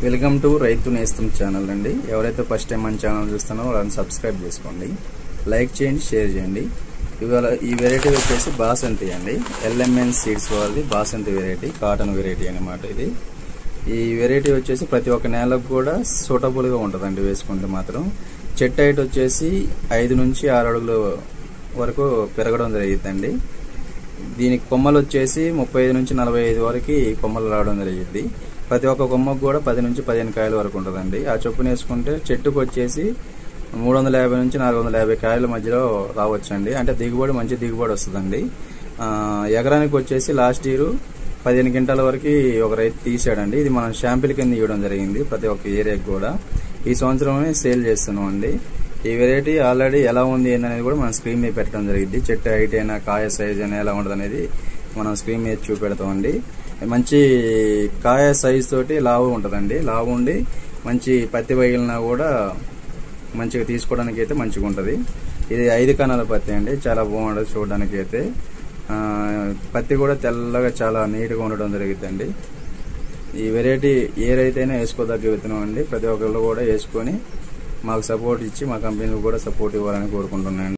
Welcome to రైతు నేస్తం channel అండి. ఎవరైతే ఫస్ట్ టైం మన ఛానల్ చూస్తున్నారో వాళ్ళని సబ్స్క్రైబ్ చేసుకోండి, లైక్ చేయండి, షేర్ చేయండి. ఇవాళ ఈ వెరైటీ వచ్చేసి బాసంతి అండి. LMN సీడ్స్ వాళ్ళది బాసంతి వెరైటీ, కాటన్ వెరైటీ అన్నమాట. ఈ వెరైటీ వచ్చేసి ప్రతి ఒక్క నేలకు కూడా సూటబుల్గా ఉంటుందండి వేసుకుంటే మాత్రం. చెట్టు హైట్ వచ్చేసి 5 నుంచి 6 అడుగుల వరకు పెరగడం జరిగిద్దండి. దీనికి కొమ్మలు వచ్చేసి 35 నుంచి 45 వరకు కొమ్మలు రావడం జరిగింది. ప్రతి ఒక్క కొమ్మకు కూడా 10 నుంచి 15 కాయల వరకు ఉంటుందండి. ఆ చొప్పున వేసుకుంటే చెట్టుకు వచ్చేసి 350 నుంచి 450 కాయల మధ్యలో రావచ్చండి. అంటే దిగుబడి మంచి దిగుబడి వస్తుందండి. ఎకరానికి వచ్చేసి లాస్ట్ ఇయర్ 15 క్వింటాల వరకు ఒక రైతు తీసాడండి. ఇది మనం షాంపిల్ కింద ఇవ్వడం జరిగింది ప్రతి ఒక్క ఏరియాకి కూడా. ఈ సంవత్సరమే సేల్ చేస్తున్నాం అండి. ఈ వెరైటీ ఆల్రెడీ ఎలా ఉంది ఏందనేది కూడా మనం స్క్రీన్ మీద పెట్టడం జరిగింది. చెట్టు హైట్ అయినా కాయ సైజ్ అయినా ఎలా ఉంటుంది అనేది మనం స్క్రీన్ మీద చూపెడతామండి. మంచి కాయ సైజ్ తోటి లావు ఉంటుందండి. లావు ఉండి మంచి పత్తి పగిలినా కూడా మంచిగా తీసుకోవడానికి అయితే మంచిగా ఉంటుంది. ఇది 5 కణాల పత్తి అండి. చాలా బాగుంటుంది చూడడానికి అయితే. పత్తి కూడా తెల్లగా చాలా నీట్గా ఉండడం జరుగుతుందండి. ఈ వెరైటీ ఏ రైతైనా వేసుకోదగ్గ విత్తనం అండి. ప్రతి ఒక్కళ్ళు కూడా వేసుకొని మాకు సపోర్ట్ ఇచ్చి మా కంపెనీకి కూడా సపోర్ట్ ఇవ్వాలని కోరుకుంటున్నాను.